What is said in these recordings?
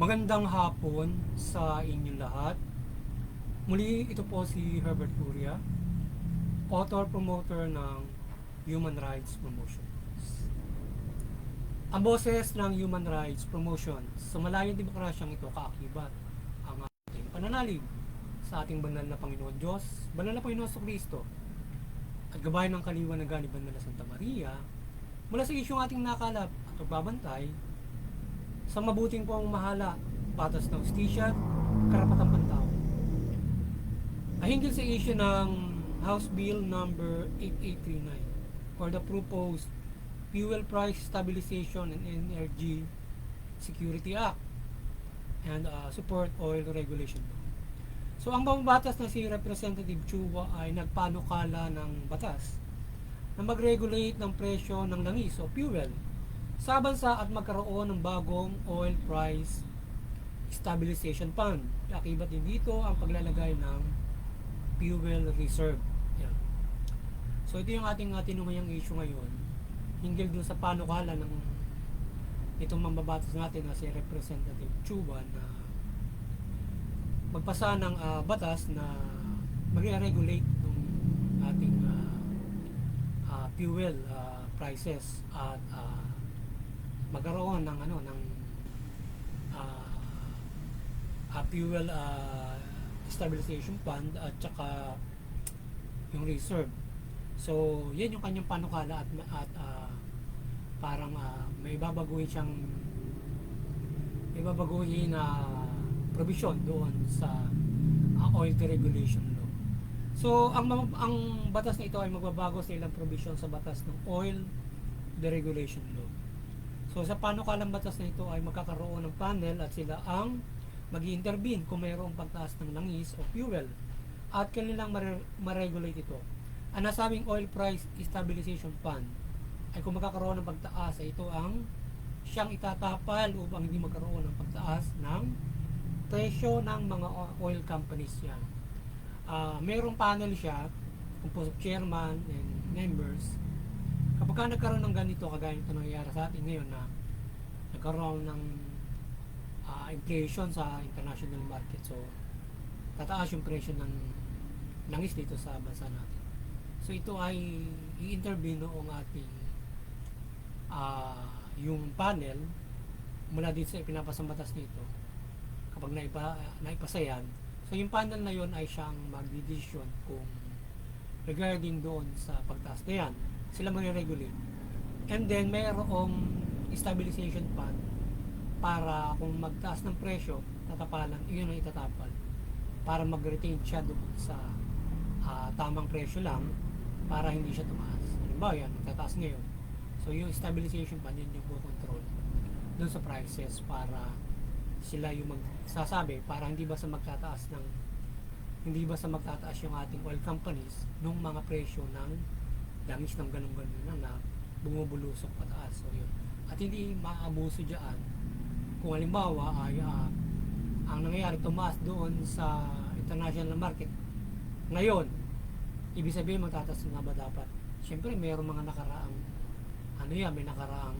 Magandang hapon sa inyong lahat. Muli, ito po si Herbert Curia, author promoter ng Human Rights Promotions. Ang boses ng Human Rights Promotions sa malayong demokrasyang ito kaakibat ang ating pananalig sa ating banal na Panginoon Diyos, banal na Panginoon Kristo, at gabayan ng kaliwanagan ni Banal na Santa Maria mula sa isyong ating nakalap at pagbabantay sa mabuting pamamahala, patas ng hustisya, karapatang pantao. Ay hinggil sa issue ng House Bill number 8839 or the proposed Fuel Price Stabilization and Energy Security Act and Support Oil Regulation Law. So ang pambatas na si Representative Chua ay nagpanukala ng batas na mag-regulate ng presyo ng langis o fuel sa bansa at magkaroon ng bagong oil price stabilization fund. Akibat din dito ang paglalagay ng fuel reserve. Yan. So ito yung ating tinumayang issue ngayon. Hinggil dun sa panukala ng itong mambabatas natin na si Representative Chua na magpasa ng batas na mag-regulate ng ating fuel prices at magkaroon ng fuel stabilization fund at saka yung reserve. So, yan yung kanyang panukala at parang may babaguhin na provision doon sa oil deregulation law. So, ang batas na ito ay magbabago sa ilang provision sa batas ng oil deregulation law. So sa panukalang batas na ito ay magkakaroon ng panel at sila ang mag-intervene kung mayroong pagtaas ng langis o fuel at kanilang ma-regulate ito. Ang nasabing oil price stabilization fund ay kung magkakaroon ng pagtaas ay ito ang siyang itatapal upang hindi magkaroon ng pagtaas ng presyo ng mga oil companies yan. Mayroong panel siya composed of chairman and members. Kapag ka nagkaroon ng ganito, kagaya ito nangyayari sa atin ngayon na nagkaroon ng inflation sa international market, so tataas yung presyo ng langis dito sa bansa natin. So ito ay i-intervene noong ating yung panel mula dito sa ipinapasang batas nito. Kapag naipasa yan, so yung panel na yon ay siyang magdidesisyon kung regarding doon sa pagtaas na yan, sila magre-regulate. And then mayroong stabilization fund para kung magtaas ng presyo, tatapalan, yun ang itatapal para mag-retain siya doon sa tamang presyo lang para hindi siya tumaas. Halimbawa yan, magtataas ngayon. So yung stabilization fund, yun yung control doon sa prices para sila yung magsasabi para hindi ba sa magtataas yung ating oil companies nung mga presyo ng langis ng ganun-ganun na bumubulusok pataas. So yun. At hindi maabuso dyan kung halimbawa ay ang nangyayari tumaas doon sa international market ngayon, ibig sabihin magtataas nga ba dapat? Siyempre mayroong mga nakaraang may nakaraang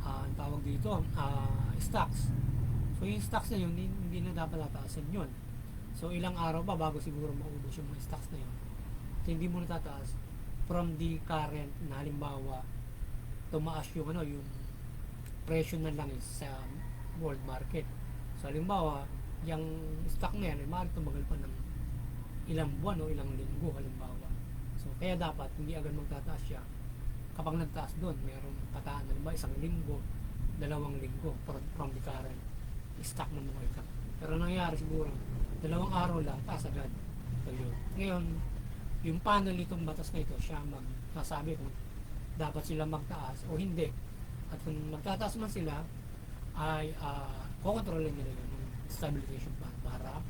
ang tawag dito stocks. So yung stocks na yun hindi na dapat tataasan yun. So ilang araw pa bago siguro maubos yung mga stocks na yun. At hindi mo natataas from the current na halimbawa tumaas yung yung presyo ng langis sa world market. So halimbawa yung stock na yan ay maaaring tumagal pa ng ilang buwan o ilang linggo halimbawa. So kaya dapat hindi agad magtataas siya. Kapag nagtaas doon mayroong pataan halimbawa isang linggo, 2 linggo from the current stock ng mga ika. Pero nangyayari siguro 2 araw lang taas agad. So yun. Ngayon yung panel nitong batas na ito siya magsasabi kung dapat sila magtaas o hindi. At kung magtataas man sila ay kukontrolin nila yun yung stabilization fund para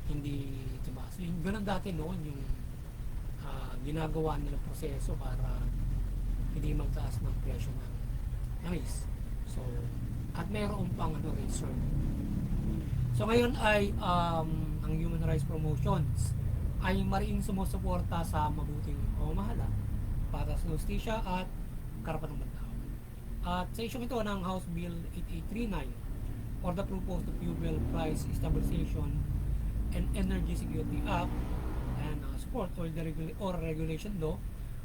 hindi tumaas. Yung ganun dati noon yung ginagawa nilang proseso para hindi magtaas ng presyo ng langis. So at mayroon pang reserve. So ngayon ay ang Human Rights Promotions ay mariing sumusuporta sa mabuting pamamahala para sa hustisya at karapatang pantao. At sa isyong ito ng House Bill 8839 or the proposed Fuel Price Stabilization and Energy Security Act and support or regulation law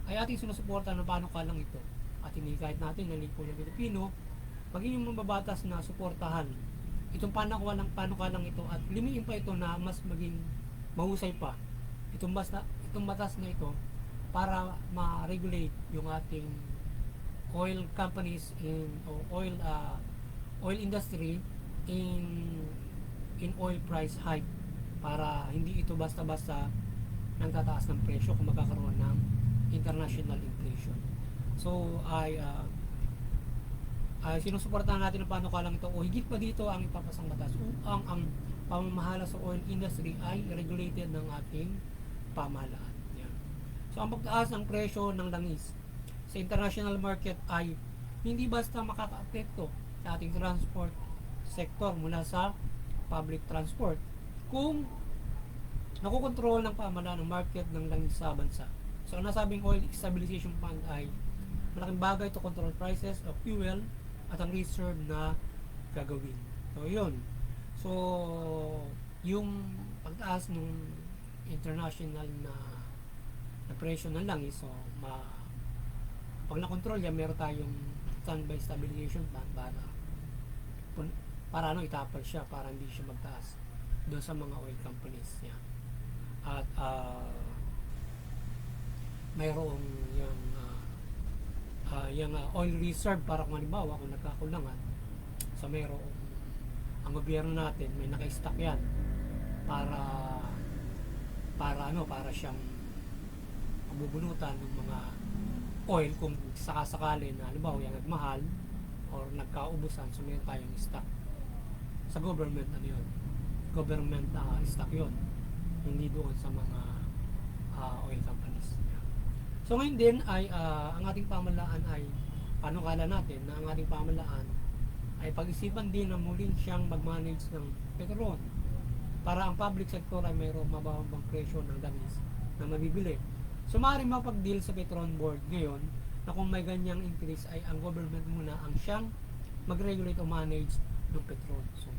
ay ating sinusuporta ng panukalang ito. At inikahit natin ng Lipunan Pilipino maging yung mababatas na suportahan itong panukalang ito at limiin pa ito na mas maging mahusay pa itong batas na ito para ma-regulate yung ating oil companies o oil industry in oil price hike para hindi ito basta-basta nagtataas ng presyo kung magkakaroon ng international inflation. So ay sinusuportahan natin ang panukalang ito o higit pa dito ang ipapasang batas upang ang pamamahala sa oil industry ay regulated ng ating pamahalaan. Yan. So ang pagtaas ng presyo ng langis sa international market ay hindi basta makakaapekto sa ating transport sector mula sa public transport kung nakokontrol ng pamahalaan ng market ng langis sa bansa. So ang nasabing Oil Stabilization Fund ay malaking bagay to control prices of fuel at ang reserve na gagawin. So yun. So yung pagtaas ng international na presyo ng langis, so pag na-control yan, meron tayong standby stabilization plan para itapal siya para hindi siya magtaas doon sa mga oil companies. Yan. At mayroong yung oil reserve para kung halimbawa kung nagkakulangan, so mayroong ang gobyerno natin may naka-stock yan para siyang mabubunutan ng mga oil kung sakasakali na halimbawa yung nagmahal or nagkaubusan, so meron tayong stock sa government, government stock yon, hindi doon sa mga oil companies. So ngayon din ay ang ating pamahalaan ay panukala natin na ang ating pamahalaan ay pag-isipan din na muling siyang mag-manage ng petrol para ang public sector ay mayroong mababang presyo ng langis na mabibili. So maaaring mapag-deal sa Petron Board ngayon na kung may ganyang increase ay ang government muna ang siyang mag-regulate o manage ng petrol. So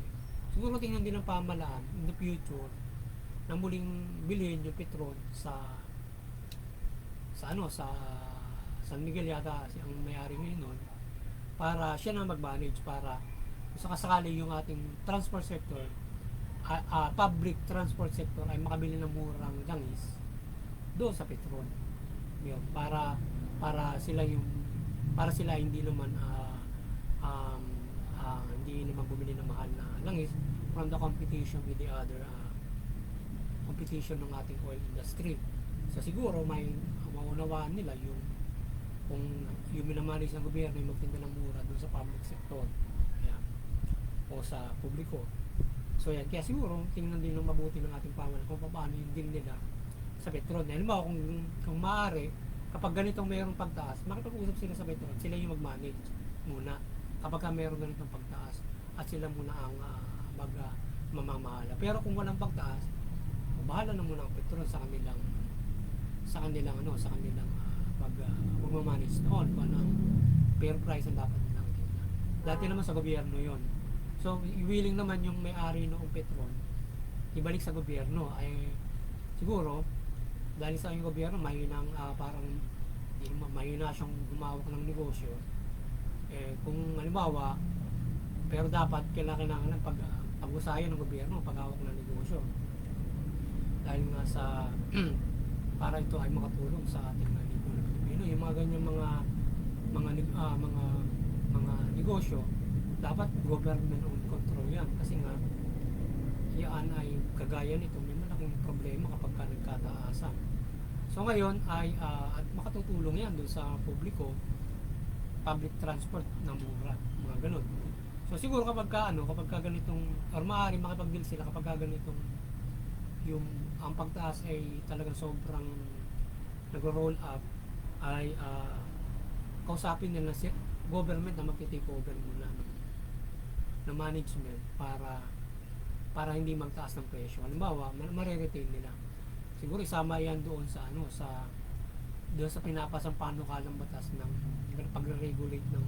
siguro tingnan din ng pamahalaan in the future na muling bilhin yung petrol sa San Miguel yata ang may-ari ngayon nun, para siya na mag-manage para kung sakasakali yung ating transport sector, public transport sector ay makabili ng murang langis doon sa petrol. Yun, para sila hindi naman bumili ng mahal na langis from the competition with the other competition ng ating oil industry. So siguro may maunawaan nila yung kung yung minamanage ng gobyerno yung magtinda ng mura doon sa public sector, yan, o sa publiko. So yan, kaya siguro tingnan din ng mabuti ng ating pamahalaan kung paano yung din nila sa petrol. Halimbawa kung maaari, kapag ganitong mayroong pagtaas, makipag-usap sila sa petrol, sila yung mag-manage muna kapag mayroong ganitong pagtaas at sila muna ang mamamahala. Pero kung walang pagtaas, bahala na muna ang petrol sa kanilang magmamanage noon kung anong fair price ang dapat nilang tingnan. Dati naman sa gobyerno yon. So willing naman yung may-ari noong petrol ibalik sa gobyerno, ay siguro dahil sa yung gobyerno mahinang parang mahina siyang gumawak ng negosyo. Kung halimbawa, pero dapat kailangan ng pag-usayan ng gobyerno paghawak ng negosyo, dahil nga sa para ito ay makatulong sa ating lipunan Pilipino. Yung mga ganyan mga negosyo, dapat government owned control yan, kasi nga yan ay kagaya nito, may malaking problema kapag nagkataasan. So ngayon ay at makatutulong yan doon sa public transport na mura, mga ganun. So siguro kapag ganitong, or maaari makipag-deal sila kapag ganitong yung ang pagtaas ay talagang sobrang nag-roll up, ay kausapin nila si government na mag-take over muna ng management para hindi magtaas ng presyo. Halimbawa, ma-retain nila. Siguro isama yan doon sa pinapasang panukalang batas ng pagre-regulate ng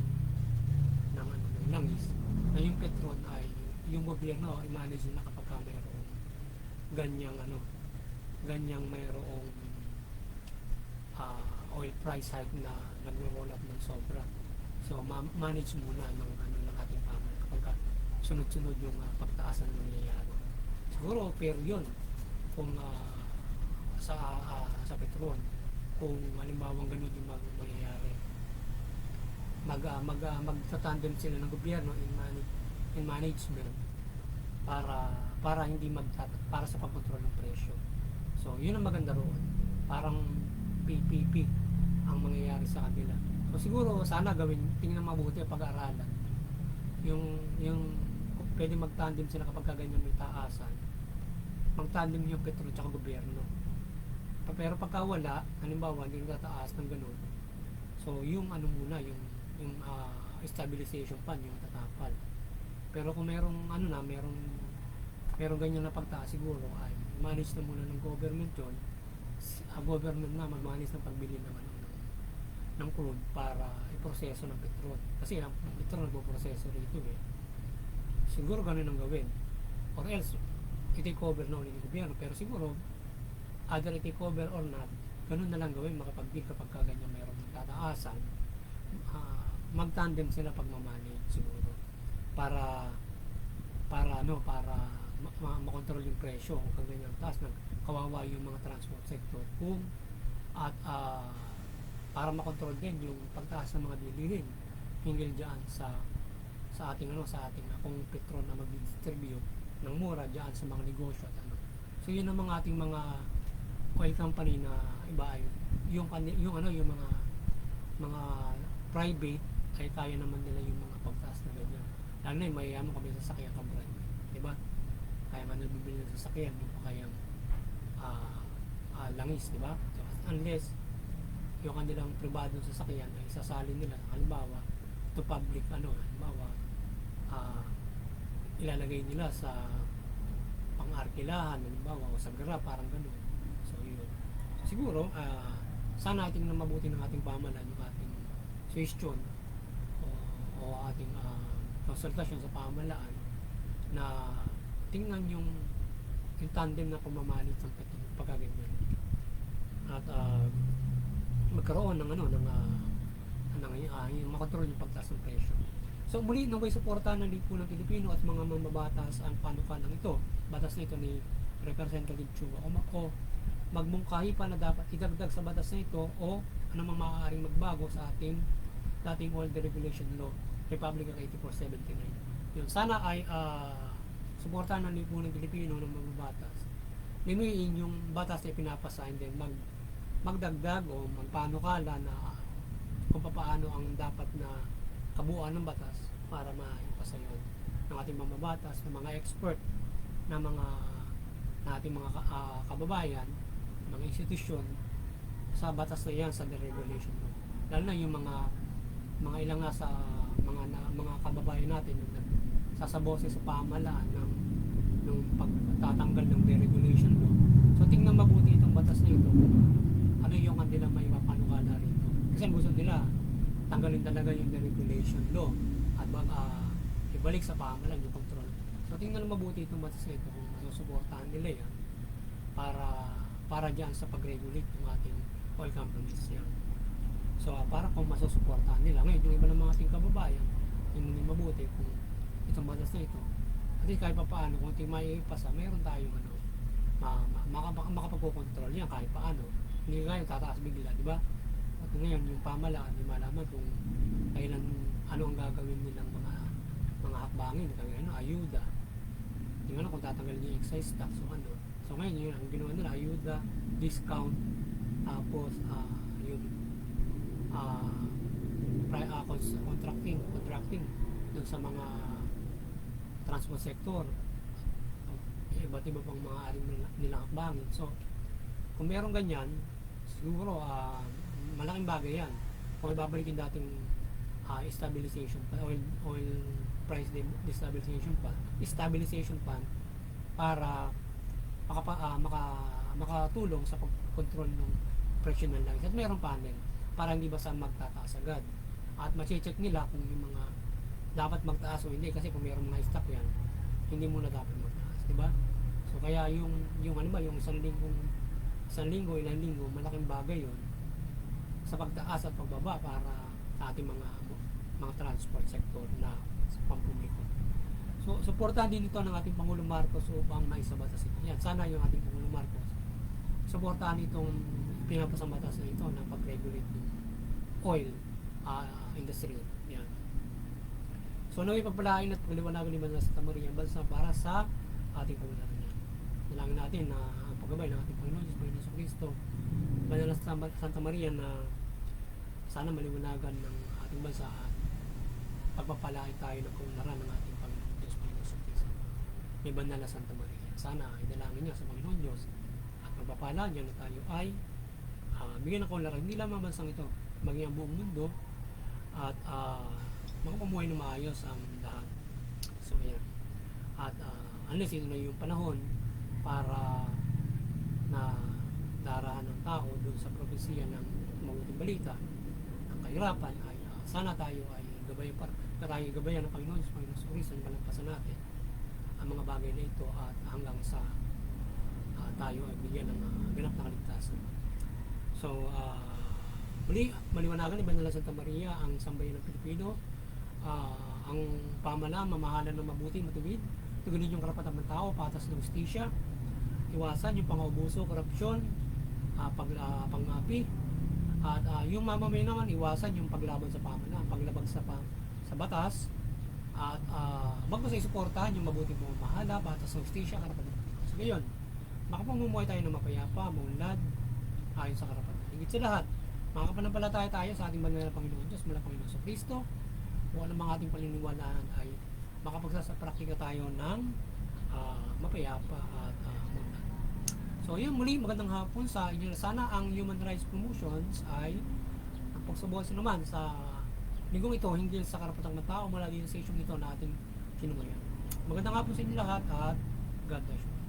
langis, na yung petrol ay yung gobyerno i-manage nila kapag mayroong ganyang mayroong oil price hike na nagro-roll up ng sobra. So manage muna ng ating pamahalaan kapag sunod-sunod yung pagtaas na nangyayari. Siguro fair yun kung sa petrol, kung halimbawa ganun yung mangyayari, magtatandem sila ng gobyerno in management para hindi para sa pagkontrol ng presyo. So yun ang maganda roon, parang PPP ang mangyayari sa kanila. So siguro sana tingnan mabuti pag-aaralan yung pwede magtandem sila kapag ganyan may taasan, magtandem yung petrol at gobyerno. Pero pagka wala, halimbawa hindi tataas ng ganun, so yung muna yung stabilization fund yung tatapal. Pero kung merong merong ganyan na pagtaas, siguro ay manage na muna ng government yun. Government na mag-manage ng pagbili ng crude para iproseso ng petrol. Kasi ang petrol nagpo-proseso rito Siguro ganun ang gawin. Or else, i-take over na ulit ng gobyerno. Pero siguro, either i-take over or not, ganun na lang gawin, makapag-big kapag ganyan mayroong tataasan. Mag-tandem sila pag-manage siguro. Para makontrol yung presyo kung ganyan taas, kawawa yung mga transport sector para makontrol din yung pagtaas ng mga bilihin hinggil dyan sa ating kung petrol na mag-distribute ng mura dyan sa mga negosyo at So yun ang mga ating mga oil company na iba ay yung mga private ay kaya naman nila yung mga pagtaas na ganyan. Lalo na yung mayayaman kami sa sasakyan kabray. Diba? Kaya man nabibili ng sasakyan, hindi pa kayang langis, diba? So, unless yung kanilang pribadong sasakyan ay sasalin nila, halimbawa to public halimbawa ilalagay nila sa pang-arkilahan halimbawa o sa gara, parang gano'n. So yun, siguro sana ating na mabuti ng ating pamahalaan yung ating suggestion o ating konsultasyon sa pamahalaan na tingnan yung tandem na pamamalit ng petrol pagkaganyan at magkaroon ng makontrol yung pagtaas ng presyo. So muli naway suportahan ng Lipunan Pilipino at mga mambabatas ang panukalang ito, batas na ito ni Representative Chua o magmungkahi pa na dapat idagdag sa batas na ito o anumang maaaring magbago sa ating dating oil deregulation law, Republic Act 8479. Yun, sana ay suportahan ng Lipunan Pilipino ng mga batas. Limuin yung batas na pinapasa and then magdagdag o magpanukala na kung paano ang dapat na kabuuan ng batas para maipasa yun ng ating mga batas, ng mga expert na ating mga kababayan, mga institusyon sa batas na yan, sa deregulation law. Lalo na yung mga ilang nga sa mga kababayan natin yung sasabose sa pamahalaan ng pagtatanggal ng deregulation law. So tingnan mabuti itong batas na ito, ano yung kanilang may mapanukala rito. Kasi gusto nila tanggalin talaga yung deregulation law at ibalik sa pamahalaan yung control. So tingnan mabuti itong batas na ito kung masusuportahan nila yan para dyan sa pag-regulate ng ating oil companies yan. So para kung masusuportahan nila. Ngayon yung iba ng mga ating kababayan, hindi mabuti kung itong batas na ito. Kasi kahit pa paano, kung ito maipasa, mayroon tayong makapagkukontrol yan kahit paano. Hindi kayo tataas bigla, di ba? At ngayon yung pamahalaan, di malaman kung kailan ano ang gagawin nilang mga hakbangin, kaya ayuda. Tingnan kung tatanggalin yung excise tax o So ngayon yun ang ginawa nila, ayuda, discount, tapos contracting dun sa mga transport sector, iba't iba pang mga aring nilang hakbangin. So kung meron ganyan, siguro malaking bagay yan kung ibabalik yung dating stabilization oil price stabilization fund para makatulong sa pagkontrol ng presyo ng langis at mayroong panel para hindi basta magtataas agad at ma-check nila kung yung mga dapat magtaas o hindi, kasi kung mayroong mga stock yan hindi mo na dapat magtaas, di ba? So kaya yung ano ba, yung isang linggo, ilang linggo, malaking bagay yun sa pagtaas at pagbaba para sa ating mga transport sector na pampubliko. So, suportahan din ito ng ating Pangulong Marcos upang maisabatas ito. Yan, sana yung ating Pangulong Marcos suportahan itong pinapasang batas na ito ng pag-regulate ng oil industry. Yan. So, naway pagpalain at pagliwanagan ni Banal Santa Maria ang bansa para sa ating paglaran niya. Dalangin natin na ang paggabay ng ating Panginoon Diyos, Panginoon sa Kristo, Banal Santa Maria na sana maliwanagan ng ating bansa at pagpapalain tayo ng kaunlaran ng ating Panginoon Diyos, Panginoon sa Kristo. May Banal na Santa Maria. Sana idalangin niya sa Panginoon Diyos at magpapala niya na tayo ay bigyan ng kaunlaran. Hindi lamang bansang ito, maging ang buong mundo at makapamuhay na maayos ang lahat. So, ayan. At unless ito na yung panahon para na darahan ng tao doon sa propesya ng mabuting balita ng kahirapan ay sana tayo ay gabayan ng Panginoon sa Panginoon sa Kristo, palampasan natin ang mga bagay na ito at hanggang sa tayo ay bigyan ng ganap na kaligtasan. So, muli, maliwanagan ni Banal Santa Maria ang sambayan ng Pilipino, ang pamahalaan, mamahalan ng mabuti, matuwid, tugunin yung karapatan ng tao, patas ng justisya, iwasan yung pang-abuso, korupsyon, pang-api, at yung mamamay naman, iwasan yung paglaban sa pamahalaan, paglabag sa batas, at magpasa isuportahan yung mabuting pamamahala, patas ng justisya, karapatan ng tao. So, ngayon, makapamumuhay tayo ng mapayapa, maunlad, ayon sa karapatan. Higit sa lahat, makapanampalataya tayo sa ating banal na Panginoon Diyos, mula Panginoon sa Kristo, kung ano mga ating paniniwalaan ay makapagsasapraktika tayo ng mapayapa at maunlad. So yun, muli magandang hapon sa inyo. Sana ang Human Rights Promotions ay ang pagsubukan naman sa linggong ito hinggil sa karapatang ng tao mula din sa isyong ito na ating kinumuyan. Magandang hapon sa inyo lahat at God bless you.